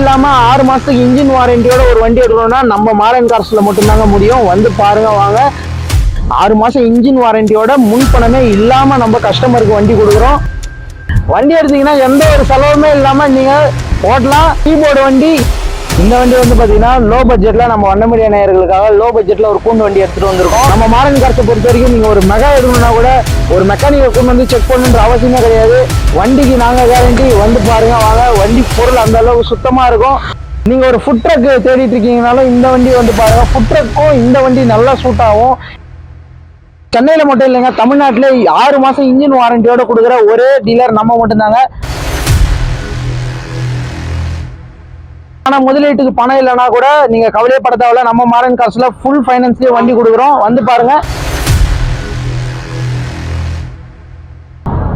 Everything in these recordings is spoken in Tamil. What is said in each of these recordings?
இல்லாம 6 மாசத்துக்கு இன்ஜின் வாரண்டியோட ஒரு வண்டி எடுக்கணும்னா நம்ம மாரன் கார்ஸ்ல மட்டும்தாங்க முடியும். வந்து பாருங்க வாங்க. 6 மாசம் இன்ஜின் வாரண்டியோட முன்பணமே இல்லாம நம்ம கஸ்டமருக்கு வண்டி கொடுக்குறோம். வண்டி எடுத்தீங்கன்னா எந்த ஒரு செலவுமே இல்லாம நீங்க ஓட்டலாம். கீபோர்டு வண்டி. இந்த வண்டி வந்து பாத்தீங்கன்னா லோ பட்ஜெட்ல நம்ம வண்ணமீடியா நேயர்களுக்காக லோ பட்ஜெட்ல ஒரு கூண்டு வண்டி எடுத்துட்டு வந்திருக்கோம். நம்ம மாரன் கார்ஸை பொறுத்த வரைக்கும் நீங்க ஒரு மெகா எடுக்கணும்னா கூட ஒரு மெக்கானிக்கை கூண்டு வந்து செக் பண்ணுன்ற அவசியமே கிடையாது. வண்டிக்கு நாங்க கேரண்டி. வந்து பாருங்க வாங்க. வண்டி பொருள் அந்த அளவுக்கு சுத்தமா இருக்கும். நீங்க ஒரு ஃபுட் ட்ரக் தேடிட்டு இருக்கீங்கனாலும் இந்த வண்டி வந்து பாருங்க. ஃபுட் ட்ரக்கும் இந்த வண்டி நல்லா சூட் ஆகும். சென்னையில மட்டும் இல்லைங்க, தமிழ்நாட்டிலே 6 மாசம் இன்ஜின் வாரண்டியோட கொடுக்குற ஒரே டீலர் நம்ம மட்டும்தாங்க. ஆனா முதலீட்டுக்கு பணம் இல்லைன்னா கூட நீங்க கவலைப்பட தேவையில்ல. நம்ம மாரன் கார்ஸ்ல ஃபுல் ஃபைனான்ஸ்லயே வண்டி கொடுக்குறோம். வந்து பாருங்க.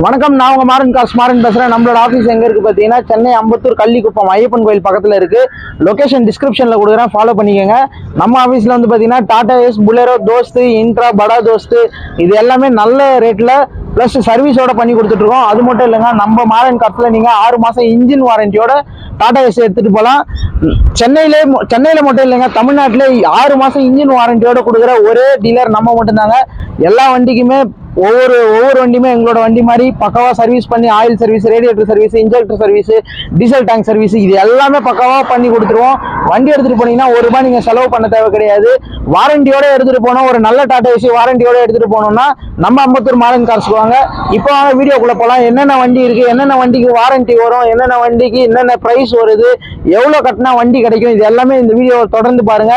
வணக்கம், நான் உங்க மாரன் கார்ஸ் மாரன் பேசுறேன். நம்மளோட ஆஃபீஸ் எங்க இருக்கு பாத்தீங்கன்னா சென்னை அம்பத்தூர் கள்ளிக்குப்பம் ஐயப்பன் கோயில் பக்கத்துல இருக்கு. லொகேஷன் டிஸ்கிரிப்ஷன்ல கொடுக்குறேன், ஃபாலோ பண்ணிக்கோங்க. நம்ம ஆஃபீஸ்ல வந்து பாத்தீங்கன்னா டாடா ஏஸ், புலேரோ, தோஸ்து, இன்ட்ரா, படா தோஸ்து இது எல்லாமே நல்ல ரேட்ல பிளஸ் சர்வீஸோட பண்ணி கொடுத்துட்டு இருக்கோம். அது மட்டும் இல்லைங்க, நம்ம மாரன் கார்ஸ்ல நீங்க 6 மாசம் இன்ஜின் வாரண்டியோட டாடா ஏஸ் எடுத்துட்டு போகலாம். சென்னையில மட்டும் இல்லைங்க, தமிழ்நாட்டிலே 6 மாசம் இன்ஜின் வாரண்டியோட கொடுக்குற ஒரே டீலர் நம்ம மட்டும்தாங்க. எல்லா வண்டிக்குமே ஒவ்வொரு வண்டியுமே எங்களோட வண்டி மாதிரி பக்காவா சர்வீஸ் பண்ணி oil service, radiator service, injector service, diesel tank service இது எல்லாமே பக்காவா பண்ணி கொடுத்துருவோம். வண்டி எடுத்துட்டு போனீங்கன்னா ₹1 நீங்க செலவு பண்ண தேவை கிடையாது. வாரண்டியோட எடுத்துட்டு போனோம். ஒரு நல்ல டாடா ஏசி வாரண்டியோட எடுத்துட்டு போனோம்னா நம்ம அம்பத்தூர் மாரன் கார்ஸ்க்கு வாங்க. இப்போ வாங்க வீடியோக்குள்ள போலாம். என்னென்ன வண்டி இருக்கு, என்னென்ன வண்டிக்கு வாரண்டி வரும், என்னென்ன வண்டிக்கு என்னென்ன பிரைஸ் வருது, எவ்வளவு கட்டினா வண்டி கிடைக்கும், இது எல்லாமே இந்த வீடியோவை தொடர்ந்து பாருங்க.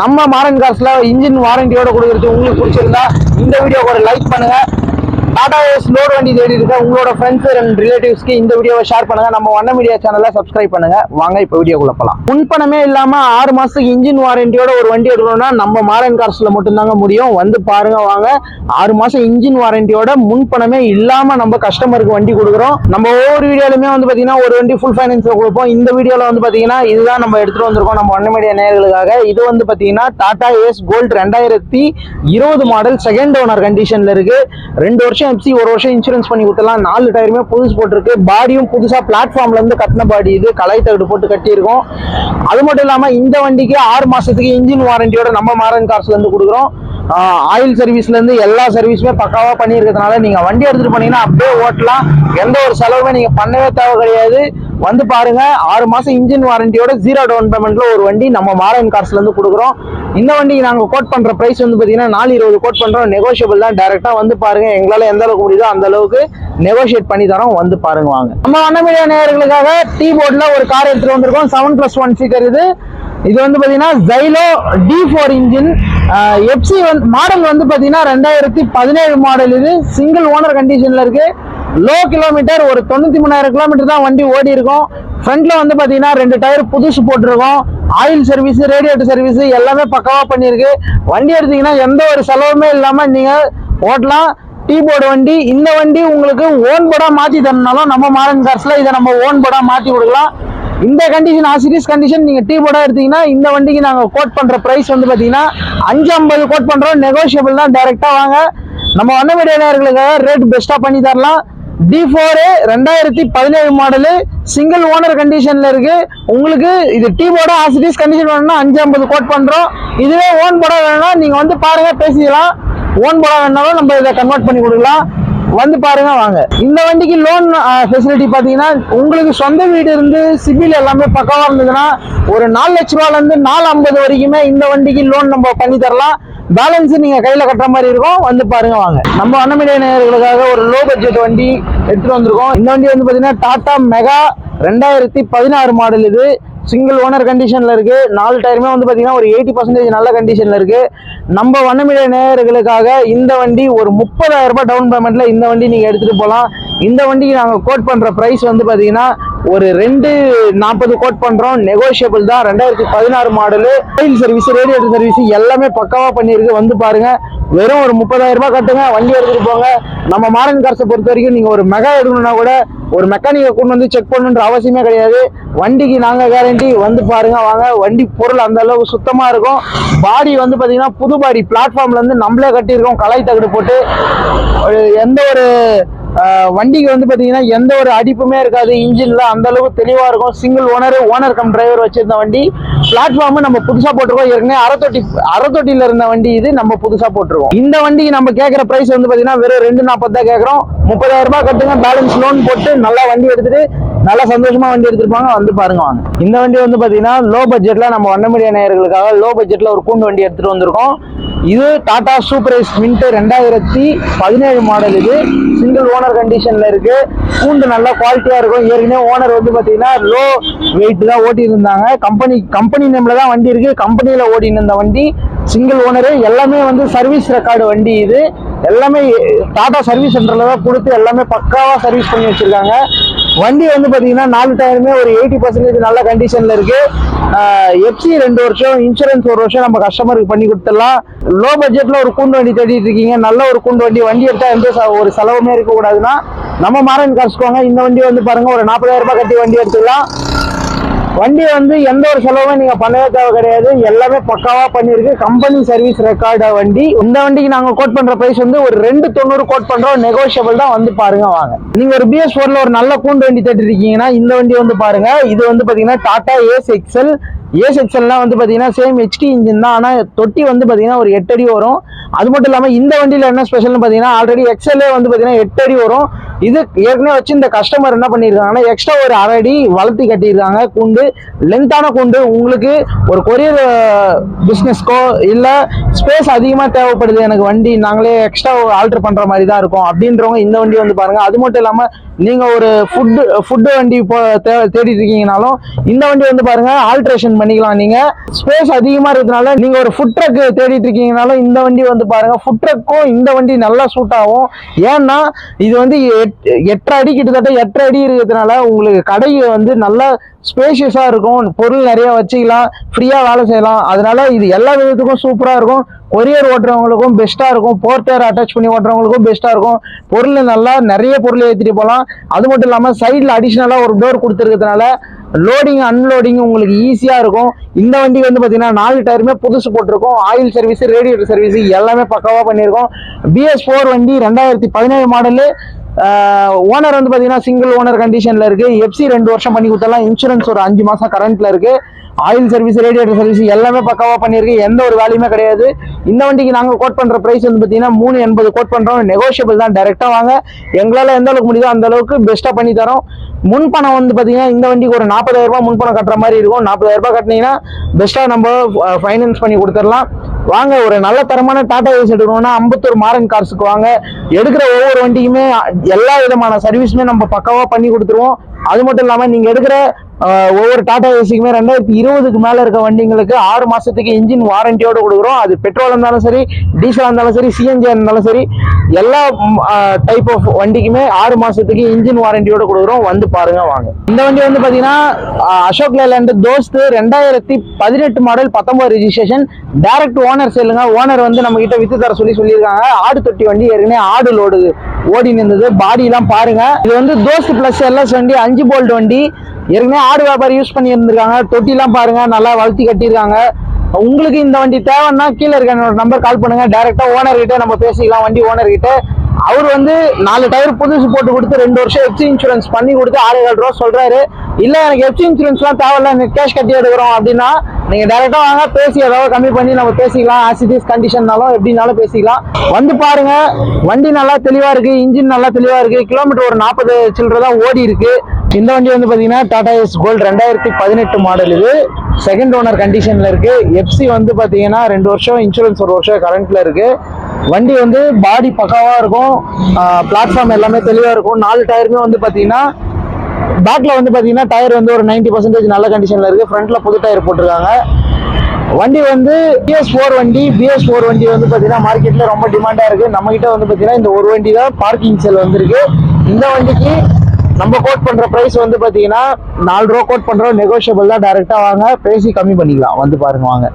நம்ம மாரன் கார்ஸ்ல இன்ஜின் வாரண்டியோட கொடுக்குறது உங்களுக்கு பிடிச்சிருந்தா இந்த வீடியோக்கு ஒரு லைக் பண்ணுங்க. டாடா ஏஸ் லோடு வண்டி தேடி இருக்க உங்களோட ஃப்ரெண்ட்ஸ் அண்ட் ரிலேட்டிவ்ஸ்க்கு இந்த வீடியோவை ஷேர் பண்ணுங்க. நம்ம வண்ணமீடியா சேனலை சப்ஸ்கிரைப் பண்ணுங்க. வாங்க இப்போ வீடியோக்குள்ள போலாம். முன்பணமே இல்லாம 6 மாசத்துக்கு இன்ஜின் வாரண்டியோட ஒரு வண்டி எடுக்கணும்னா நம்ம மாரன் கார்ஸ்ல மட்டும்தாங்க முடியும். வந்து பாருங்க வாங்க. 6 மாசம் இன்ஜின் வாரண்டியோட முன்பணமே இல்லாம நம்ம கஸ்டமருக்கு வண்டி கொடுக்குறோம். நம்ம ஒவ்வொரு வீடியோலுமே வந்து பாத்தீங்கன்னா ஒரு வண்டி ஃபுல் ஃபைனான்ஸ்ல கொடுப்போம். இந்த வீடியோல வந்து பாத்தீங்கன்னா இதுதான் நம்ம எடுத்துட்டு வந்திருக்கோம் நம்ம வண்ணமீடியா நேயர்களுக்காக. இது வந்து பாத்தீங்கன்னா Tata Ace Gold 2020 model second owner கண்டிஷன்ல இருக்கு. 2 வருஷம் எஃப்சி, 1 வருஷம் இன்சூரன்ஸ் பண்ணி கொடுத்தலாம். 4 டயருமே புதுசு போட்டிருக்கு. பாடியும் புதுசா பிளாட்ஃபார்ம்ல இருந்து கட்டின பாடி. இது கலை தகடு போட்டு கட்டியிருக்கோம். அது மட்டும் இல்லாம இந்த வண்டிக்கு 6 மாசத்துக்கு இன்ஜின் வாரண்டியோட நம்ம மாரன் கார்ஸ்ல இருந்து கொடுக்குறோம். ஆயில் சர்வீஸ்ல இருந்து எல்லா சர்வீஸுமே பக்காவா பண்ணியிருக்கிறதுனால நீங்க வண்டி எடுத்துட்டு போனீங்கன்னா அப்படியே ஓட்டலாம். எந்த ஒரு செலவுமே நீங்க பண்ணவே தேவை கிடையாது. வந்து பாருங்க. 6 மாசம் இன்ஜின் வாரண்டியோட 0 டவுன் பேமெண்ட்ல ஒரு வண்டி நம்ம மாரன் கார்ஸ்ல இருந்து கொடுக்குறோம். இந்த வண்டிக்கு நாங்க கோட் பண்ற பிரைஸ் வந்து பாத்தீங்கன்னா 420 கோட் பண்றோம். நெகோஷியபிள் தான். டைரக்டா வந்து பாருங்க. எங்களால எந்த அளவுக்கு முடியுதோ அந்த அளவுக்கு நெகோஷியேட் பண்ணி தரோம். வந்து பாருங்க வாங்க. நம்ம வண்ணமீடியா நேயர்களுக்காக டீ போர்ட்ல ஒரு கார் எடுத்துட்டு வந்திருக்கோம். 7+1 சீட்டர் இது வந்து பாத்தீங்கன்னா Xylo D4 engine. FC model வந்து பாத்தீங்கன்னா 2017 மாடல். இது சிங்கிள் ஓனர் கண்டிஷன்ல இருக்கு. லோ கிலோமீட்டர், ஒரு 93,000 கிலோமீட்டர் தான் வண்டி ஓடி இருக்கும். ஃப்ரண்ட்ல வந்து பாத்தீங்கன்னா 2 டயர் புதுசு போட்டிருக்கோம். ஆயில் சர்வீஸ், ரேடியேட்டர் சர்வீஸ் எல்லாமே பக்காவா பண்ணிருக்கு. வண்டி எடுத்தீங்கன்னா எந்த ஒரு செலவுமே இல்லாம நீங்க ஓட்டலாம். டீ போர்டு வண்டி. இந்த வண்டி உங்களுக்கு ஓன் போர்டா மாத்தி தரனாலும் நம்ம மாரன் கார்ஸ்ல இதை நம்ம ஓன் போர்டா மாத்தி கொடுக்கலாம். இந்த கண்டிஷன் ஆசிரியஸ் கண்டிஷன் நீங்க டீ போர்டா எடுத்தீங்கன்னா இந்த வண்டிக்கு நாங்க கோட் பண்ற பிரைஸ் வந்து பாத்தீங்கன்னா 550 கோட் பண்றோம். நெகோஷியபிள் தான். டைரக்டா வாங்க. நம்ம வண்ணமீடியா நேயர்களுக்காக ரேட் பெஸ்டா பண்ணி தரலாம். D4 2017 மாடலு சிங்கிள் ஓனர் கண்டிஷன்ல இருக்கு. உங்களுக்கு இது டீ போர்டா ஆசிரியஸ் கண்டிஷன் வேணும்னா 550 கோட் பண்றோம். இதுவே ஓன் போர்டா வேணும்னா நீங்க வந்து பாருங்க, பேசிக்கலாம். ஓன் போர்டா வேணாலும் நம்ம இதை கன்வெர்ட் பண்ணி கொடுக்கலாம். வந்து பாருங்க வாங்க. இந்த வண்டிக்கு லோன் ஃபெசிலிட்டி பாத்தீங்கன்னா உங்களுக்கு சொந்த வீடு இருந்து சிபில் எல்லாமே பக்காவா இருந்ததுன்னா ஒரு 4 லட்ச ரூபாயில இருந்து 450 வரைக்குமே இந்த வண்டிக்கு லோன் நம்ம பண்ணி தரலாம். பேலன்ஸ் நீங்க கையில கட்டுற மாதிரி இருக்கும். வந்து பாருங்க வாங்க. நம்ம வண்ணமீடியா நேயர்களுக்காக ஒரு லோ பட்ஜெட் வண்டி எடுத்துட்டு வந்திருக்கோம். இந்த வண்டி வந்து பாத்தீங்கன்னா டாடா மெகா 2016 மாடல். இது சிங்கிள் ஓனர் கண்டிஷன்ல இருக்கு. 4 டயருமே வந்து பாத்தீங்கன்னா ஒரு 80% நல்ல கண்டிஷன்ல இருக்கு. நம்ம வண்ணமீடியா நேயர்களுக்காக இந்த வண்டி ஒரு 30,000 ரூபாய் டவுன் பேமெண்ட்ல இந்த வண்டி நீங்க எடுத்துட்டு போகலாம். இந்த வண்டிக்கு நாங்க கோட் பண்ற பிரைஸ் வந்து பாத்தீங்கன்னா ஒரு 240 கோட் பண்றோம். நெகோஷியபிள் தான். 2016 model. Oil service, radiator service எல்லாமே பக்காவா பண்ணிருக்கு. வந்து பாருங்க. வெறும் ஒரு 30,000 ரூபாய் கட்டுங்க, வண்டி எடுத்துட்டு போங்க. நம்ம மாரன் கார்ஸை பொறுத்த வரைக்கும் நீங்க ஒரு மெகா எடுக்கணும்னா கூட ஒரு மெக்கானிக்கை கொண்டு வந்து செக் பண்ணுன்ற அவசியமே கிடையாது. வண்டிக்கு நாங்க கேரண்டி. வந்து பாருங்க வாங்க. வண்டி பொருள் அந்த அளவுக்கு சுத்தமா இருக்கும். பாடி வந்து பாத்தீங்கன்னா புது பாடி பிளாட்ஃபார்ம்ல இருந்து நம்மளே கட்டியிருக்கோம். கலை தகடு போட்டு எந்த ஒரு வண்டிக்கு வந்து பார்த்தீங்கன்னா எந்த ஒரு அடிப்புமே இருக்காது, இன்ஜின்ல அந்த அளவுக்கு தெளிவாக இருக்கும். சிங்கிள் ஓனர் கம் டிரைவர் வச்சிருந்த வண்டி. பிளாட்ஃபார்ம் நம்ம புதுசாக போட்டிருக்கோம். ஏற்கனவே அறத்தொட்டியில் இருந்த வண்டி இது நம்ம புதுசாக போட்டிருக்கோம். இந்த வண்டிக்கு நம்ம கேட்குற பிரைஸ் வந்து பார்த்தீங்கன்னா வெறும் 240 தான் கேட்குறோம். 30,000 ரூபாய் கட்டுங்க, பேலன்ஸ் லோன் போட்டு நல்லா வண்டி எடுத்துட்டு நல்லா சந்தோஷமா வண்டி எடுத்துருப்பாங்க. வந்து பாருங்க வாங்க. இந்த வண்டி வந்து பாத்தீங்கன்னா லோ பட்ஜெட்ல நம்ம வண்ண மீடியா நேயர்களுக்காக லோ பட்ஜெட்ல ஒரு கூண்டு வண்டி எடுத்துட்டு வந்திருக்கோம். இது Tata Super Ace Mint 2017 model. இது சிங்கிள் ஓனர் கண்டிஷன்ல இருக்கு. கூண்டு நல்லா குவாலிட்டியா இருக்கும். ஏற்கனவே ஓனர் வந்து பாத்தீங்கன்னா லோ வெயிட் தான் ஓட்டி இருந்தாங்க. கம்பெனி நேம்ல தான் வண்டி இருக்கு. கம்பெனியில ஓடி இருந்த வண்டி, சிங்கிள் ஓனரு. எல்லாமே வந்து சர்வீஸ் ரெக்கார்டு வண்டி. இது எல்லாமே டாடா சர்வீஸ் சென்டர்ல தான் கொடுத்து எல்லாமே பக்காவா சர்வீஸ் பண்ணி வச்சிருக்காங்க. வண்டி வந்து பாத்தீங்கன்னா 4 டயருமே ஒரு 80% நல்ல கண்டிஷன்ல இருக்கு. எஃப்சி 2 வருஷம், இன்சூரன்ஸ் 1 வருஷம் நம்ம கஸ்டமருக்கு பண்ணி கொடுத்துடலாம். லோ பட்ஜெட்ல ஒரு கூண்டு வண்டி தேடிட்டு இருக்கீங்க, நல்ல ஒரு கூண்டு வண்டி எடுத்தா எந்த ஒரு செலவுமே இருக்க கூடாதுன்னா நம்ம மாரன் கார்ஸ்க்கு வாங்க. இந்த வண்டி வந்து பாருங்க, ஒரு 40,000 ரூபாய் கட்டி வண்டி எடுத்துக்கலாம். வண்டி வந்து எந்த ஒரு செலவுமே நீங்க பண்ணவே தேவை கிடையாது. எல்லாமே பக்காவா பண்ணிருக்கு. கம்பெனி சர்வீஸ் ரெக்கார்டு வண்டி. இந்த வண்டிக்கு நாங்க கோட் பண்ற பிரைஸ் வந்து ஒரு 290 கோட் பண்றோம். நெகோஷியபிள் தான். வந்து பாருங்க வாங்க. நீங்க ஒரு BS4ல ஒரு நல்ல கூண்டு வண்டி தேடி இருக்கீங்கன்னா இந்த வண்டி வந்து பாருங்க. இது வந்து பாத்தீங்கன்னா டாடா ஏஸ் எக்ஸல். எக்ஸல்லாம் வந்து பாத்தீங்கன்னா சேம் HT இன்ஜின் தான். ஆனா தொட்டி வந்து பாத்தீங்கன்னா ஒரு 8 அடி வரும். அது மட்டும் இல்லாம இந்த வண்டியில என்ன ஸ்பெஷல்னு பாத்தீங்கன்னா ஆல்ரெடி எக்ஸல்லே வந்து பாத்தீங்கன்னா 8 அடி வரும். இது ஏற்கனவே வச்சு இந்த கஸ்டமர் என்ன பண்ணிருக்காங்கன்னா எக்ஸ்ட்ரா ஒரு 1/2 அடி வளர்த்தி கட்டியிருக்காங்க. கூண்டு லென்த்தான கூண்டு. உங்களுக்கு ஒரு கொரியர் பிஸ்னஸ்க்கோ இல்ல ஸ்பேஸ் அதிகமா தேவைப்படுது, எனக்கு வண்டி நாங்களே எக்ஸ்ட்ரா ஆல்டர் பண்ற மாதிரி தான் இருக்கும் அப்படின்றவங்க இந்த வண்டி வந்து பாருங்க. அது மட்டும் இல்லாம நீங்க ஒரு ஃபுட் வண்டி தேடிட்டு இருக்கீங்கனாலும் இந்த வண்டி வந்து பாருங்க, ஆல்ட்ரேஷன் பண்ணிக்கலாம். நீங்க ஸ்பேஸ் அதிகமா இருக்கிறதுனால நீங்க ஒரு ஃபுட் ட்ரக் தேடிட்டு இருக்கீங்கனாலும் இந்த வண்டி வந்து பாருங்க. ஃபுட் ட்ரக்கும் இந்த வண்டி நல்லா சூட் ஆகும். ஏன்னா இது வந்து 8 அடி, கிட்டத்தட்ட 8 அடி இருக்கிறதுனால உங்களுக்கு கடை வந்து நல்லா ஸ்பேஷியஸா இருக்கும். பொருள் நிறைய வச்சுக்கலாம், ஃப்ரீயா வேலை செய்யலாம். அதனால இது எல்லா விதத்துக்கும் சூப்பரா இருக்கும். கொரியர் ஓட்டுறவங்களுக்கும் பெஸ்டா இருக்கும். போர்ட்டர் அட்டாச் பண்ணி ஓட்டுறவங்களுக்கும் பெஸ்டா இருக்கும். பொருள் நல்லா நிறைய பொருள் ஏற்றிட்டு போகலாம். அது மட்டும் இல்லாம சைட்ல அடிஷனலா ஒரு டோர் கொடுத்துருக்கிறதுனால லோடிங் அன்லோடிங் உங்களுக்கு ஈஸியா இருக்கும். இந்த வண்டி வந்து பாத்தீங்கன்னா 4 டயருமே புதுசு போட்டிருக்கோம். ஆயில் சர்வீஸ், ரேடியேட்டர் சர்வீஸ் எல்லாமே பக்காவா பண்ணியிருக்கோம். BS4 வண்டி 2017 மாடலு. ஓனர் வந்து பாத்தீங்கன்னா சிங்கிள் ஓனர் கண்டிஷன்ல இருக்கு. எஃப்சி 2 வருஷம் பண்ணி கொடுத்தலாம். இன்சூரன்ஸ் ஒரு 5 மாசம் கரண்ட்ல இருக்கு. ஆயில் சர்வீஸ், ரேடியேட்டர் சர்வீஸ் எல்லாமே பக்காவா பண்ணிருக்கு. எந்த ஒரு வேலையுமே கிடையாது. இந்த வண்டிக்கு நாங்க கோட் பண்ற பிரைஸ் வந்து பாத்தீங்கன்னா 380 கோட் பண்றோம். நெகோஷியபிள் தான். டைரக்டா வாங்க, எங்களால எந்த அளவுக்கு முடியுதோ அந்த அளவுக்கு பெஸ்டா பண்ணி தரோம். முன்பணம் வந்து பாத்தீங்கன்னா இந்த வண்டிக்கு ஒரு 40,000 ரூபாய் முன்பணம் கட்டுற மாதிரி இருக்கும். 40,000 ரூபாய் கட்டினீங்கன்னா பெஸ்டா நம்ம ஃபைனான்ஸ் பண்ணி கொடுத்துடலாம். வாங்க, ஒரு நல்ல தரமான டாடா ஏஸ் எடுக்கணும்னா அம்பத்தூர் மாரன் கார்ஸ்க்கு வாங்க. எடுக்கிற ஒவ்வொரு வண்டிக்குமே எல்லா விதமான சர்வீஸுமே நம்ம பக்காவா பண்ணி கொடுத்துருவோம். அது மட்டும் இல்லாம நீங்க எடுக்கிற ஒவ்வொரு டாடா ஏசிக்குமே 2020க்கு மேல இருக்க வண்டிங்களுக்கு 6 மாசத்துக்கு இன்ஜின் வாரண்டியோட கொடுக்குறோம். அது பெட்ரோல் இருந்தாலும் சரி, டீசல் இருந்தாலும் சரி, CNG இருந்தாலும் சரி, எல்லா டைப் ஆஃப் வண்டிக்குமே 6 மாசத்துக்கு இன்ஜின் வாரண்டியோட கொடுக்குறோம். வந்து பாருங்க வாங்க. இந்த வண்டி வந்து பாத்தீங்கன்னா Ashok Leyland Dost 2018 model 19 registration. Direct owner சேலுங்க. ஓனர் வந்து நம்ம கிட்ட வித்து தர சொல்லியிருக்காங்க. ஆடு தொட்டி வண்டி, ஏற்கனவே ஆடு லோடு ஓடி நின்றது. பாடி எல்லாம் பாருங்க. இது வந்து தோஸ்த் பிளஸ் LS வண்டி, 5 போல்ட் வண்டி. ஏற்கனவே ஆடு வியாபாரி யூஸ் பண்ணி இருந்திருக்காங்க. தொட்டிலாம் பாருங்க, நல்லா வளர்த்தி கட்டியிருக்காங்க. உங்களுக்கு இந்த வண்டி தேவைன்னா கீழே இருக்க என்னோட நம்பர் கால் பண்ணுங்க. டைரக்டா ஓனர் கிட்ட நம்ம பேசிக்கலாம். வண்டி ஓனர் கிட்ட அவர் வந்து 4 டயர் புதுசு போட்டு கொடுத்து 2 வருஷம் எஃப்சி இன்சூரன்ஸ் பண்ணி கொடுத்து 6,000 ரூபா சொல்றாரு. இல்ல எனக்கு எஃப்சி இன்சூரன்ஸ்லாம் தேவையில்ல, எனக்கு கேஷ் கட்டி எடுக்கிறோம் அப்படின்னா நீங்க டைரக்டா வாங்க, பேசி ஏதாவது கம்மி பண்ணி நம்ம பேசிக்கலாம். ஆசிடிஸ் கண்டிஷன்னாலும் எப்படினாலும் பேசிக்கலாம். வந்து பாருங்க, வண்டி நல்லா தெளிவா இருக்கு, இன்ஜின் நல்லா தெளிவா இருக்கு. கிலோமீட்டர் ஒரு 40 சில்லற தான் ஓடி இருக்கு. இந்த வண்டி வந்து பாத்தீங்கன்னா டாடா ஏஸ் கோல்ட் 2018 மாடல். இது செகண்ட் ஓனர் கண்டிஷன்ல இருக்கு. எஃப்சி வந்து பாத்தீங்கன்னா 2 வருஷம், இன்சூரன்ஸ் 1 வருஷம் கரண்ட்ல இருக்கு. வண்டி வந்து பாடி பக்காவா இருக்கும். பிளாட்ஃபார்ம் எல்லாமே தெளிவா இருக்கும். 4 டயருமே வந்து பாத்தீங்கன்னா பேக்ல வந்து பாத்தீங்கன்னா டயர் வந்து ஒரு 90% நல்ல கண்டிஷன்ல இருக்கு. ஃப்ரண்ட்ல புது டயர் போட்டிருக்காங்க. வண்டி வந்து BS4 வண்டி வந்து பாத்தீங்கன்னா மார்க்கெட்ல ரொம்ப டிமாண்டா இருக்கு. நம்ம கிட்ட வந்து பாத்தீங்கன்னா இந்த ஒரு வண்டி தான் பார்க்கிங் செல் வந்திருக்கு. இந்த வண்டிக்கு நம்ம கோட் பண்ற பிரைஸ் வந்து பாத்தீங்கன்னா 4 ரூபா கோட் பண்றோம். நெகோஷியபிள் தான். டைரக்டா வாங்க, பேசி கம்மி பண்ணிக்கலாம். வந்து பாருங்க வாங்க.